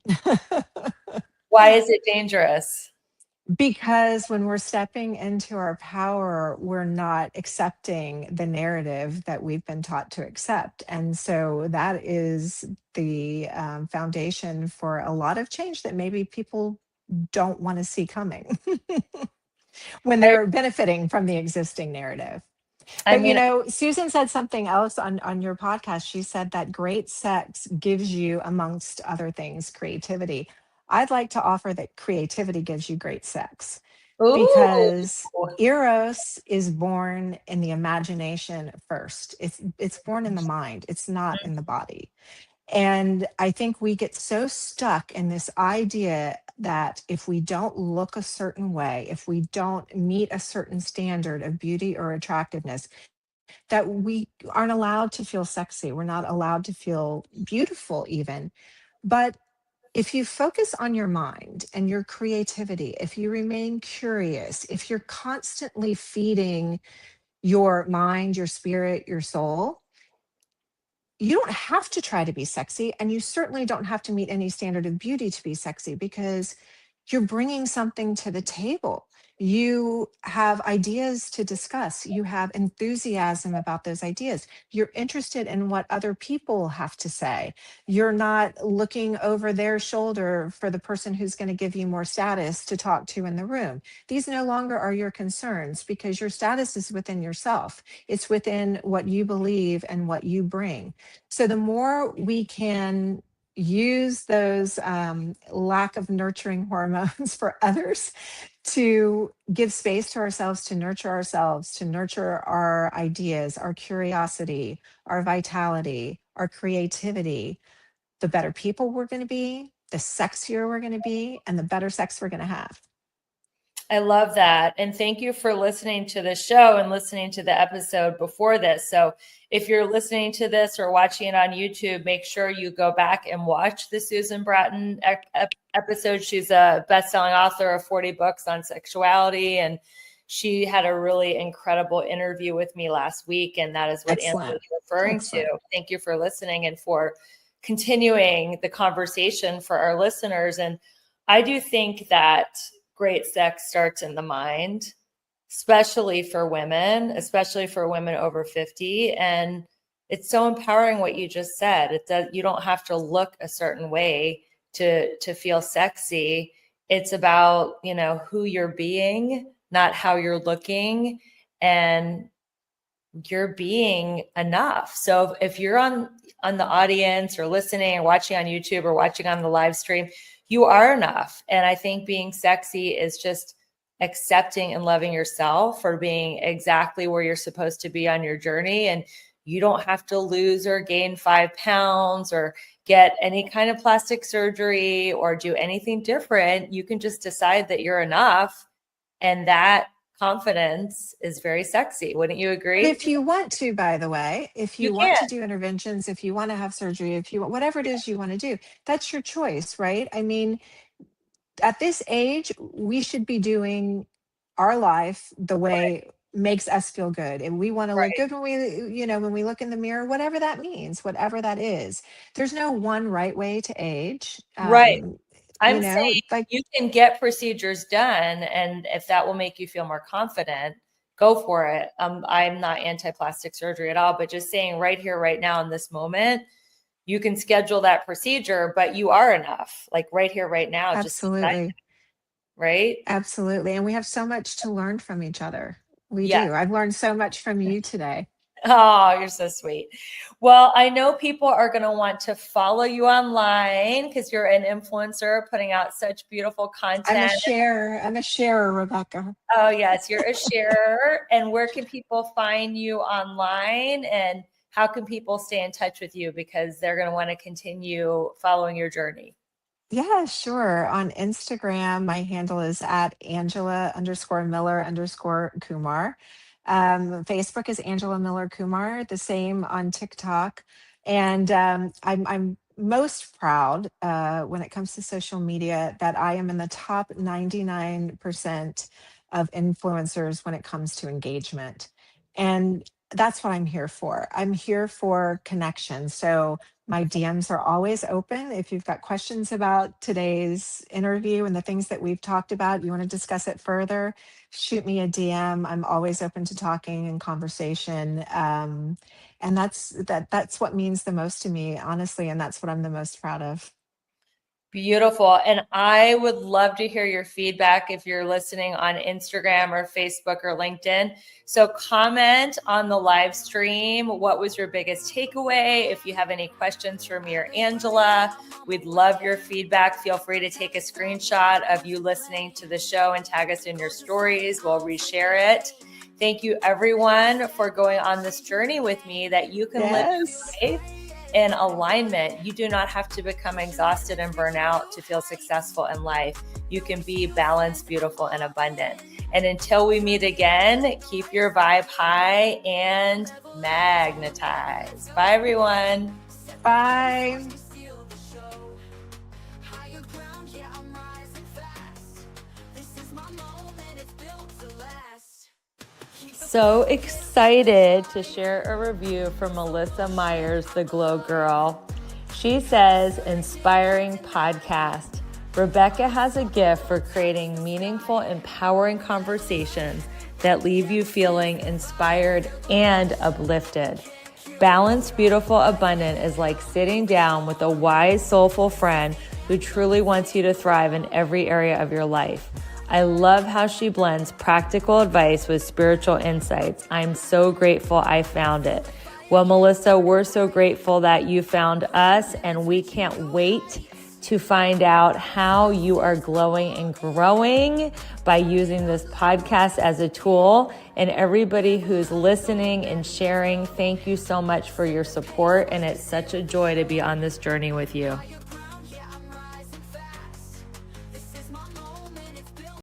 why is it dangerous? Because when we're stepping into our power, we're not accepting the narrative that we've been taught to accept. And so that is the foundation for a lot of change that maybe people don't want to see coming when I, they're benefiting from the existing narrative. I But mean, Susan said something else on your podcast. She said that great sex gives you, amongst other things, creativity. I'd like to offer that creativity gives you great sex ooh, because eros is born in the imagination first. It's born in the mind. It's not in the body. And I think we get so stuck in this idea that if we don't look a certain way, if we don't meet a certain standard of beauty or attractiveness, that we aren't allowed to feel sexy. We're not allowed to feel beautiful, even. But if you focus on your mind and your creativity, if you remain curious, if you're constantly feeding your mind, your spirit, your soul, you don't have to try to be sexy. And you certainly don't have to meet any standard of beauty to be sexy because you're bringing something to the table. You have ideas to discuss. You have enthusiasm about those ideas. You're interested in what other people have to say. You're not looking over their shoulder for the person who's going to give you more status to talk to in the room. These no longer are your concerns because your status is within yourself. It's within what you believe and what you bring. So the more we can use those lack of nurturing hormones for others to give space to ourselves, to nurture our ideas, our curiosity, our vitality, our creativity, the better people we're going to be, the sexier we're going to be, and the better sex we're going to have. I love that. And thank you for listening to the show and listening to the episode before this. So if you're listening to this or watching it on YouTube, make sure you go back and watch the Susan Bratton episode. She's a best-selling author of 40 books on sexuality. And she had a really incredible interview with me last week. And that is what Angela was referring to. Thank you for listening and for continuing the conversation for our listeners. And I do think that great sex starts in the mind, especially for women over 50. And it's so empowering what you just said. It does, you don't have to look a certain way to feel sexy. It's about, you know, who you're being, not how you're looking, and you're being enough. So if you're on the audience or listening or watching on YouTube or watching on the live stream, you are enough. And I think being sexy is just accepting and loving yourself for being exactly where you're supposed to be on your journey. And you don't have to lose or gain 5 pounds or get any kind of plastic surgery or do anything different. You can just decide that you're enough. And that confidence is very sexy. Wouldn't you agree? If you want to, by the way, if you want to do interventions, if you want to have surgery, if you want, whatever it is you want to do, that's your choice, right? I mean, at this age, we should be doing our life the way makes us feel good. And we want to look good when we look in the mirror, whatever that means, whatever that is. There's no one right way to age. Right. I'm saying you can get procedures done, and if that will make you feel more confident, go for it. I'm not anti-plastic surgery at all, but just saying right here, right now in this moment, you can schedule that procedure, but you are enough, like right here, right now. Absolutely. Right? Absolutely. And we have so much to learn from each other. We do. I've learned so much from you today. Oh, you're so sweet. Well, I know people are going to want to follow you online because you're an influencer putting out such beautiful content. I'm a sharer, Rebecca. Oh, yes, you're a sharer. And where can people find you online, and how can people stay in touch with you because they're going to want to continue following your journey? Yeah, sure. On Instagram, my handle is at Angela_Miller_Kumar. Facebook is Angela Miller Kumar, the same on TikTok. And I'm most proud when it comes to social media that I am in the top 99% of influencers when it comes to engagement. And that's what I'm here for. I'm here for connection. So my DMs are always open. If you've got questions about today's interview and the things that we've talked about, you want to discuss it further, shoot me a DM. I'm always open to talking and conversation. And that's what means the most to me, honestly. And that's what I'm the most proud of. Beautiful. And I would love to hear your feedback if you're listening on Instagram or Facebook or LinkedIn. So comment on the live stream. What was your biggest takeaway? If you have any questions for me or Angela, we'd love your feedback. Feel free to take a screenshot of you listening to the show and tag us in your stories. We'll reshare it. Thank you, everyone, for going on this journey with me that you can live life in alignment. You do not have to become exhausted and burn out to feel successful in life. You can be balanced, beautiful, and abundant. And until we meet again, keep your vibe high and magnetize. Bye, everyone. Bye. So excited to share a review from Melissa Myers, the Glow Girl. She says, inspiring podcast. Rebecca has a gift for creating meaningful, empowering conversations that leave you feeling inspired and uplifted. Balanced, beautiful, abundant is like sitting down with a wise, soulful friend who truly wants you to thrive in every area of your life. I love how she blends practical advice with spiritual insights. I'm so grateful I found it. Well, Melissa, we're so grateful that you found us, and we can't wait to find out how you are glowing and growing by using this podcast as a tool. And everybody who's listening and sharing, thank you so much for your support. And it's such a joy to be on this journey with you.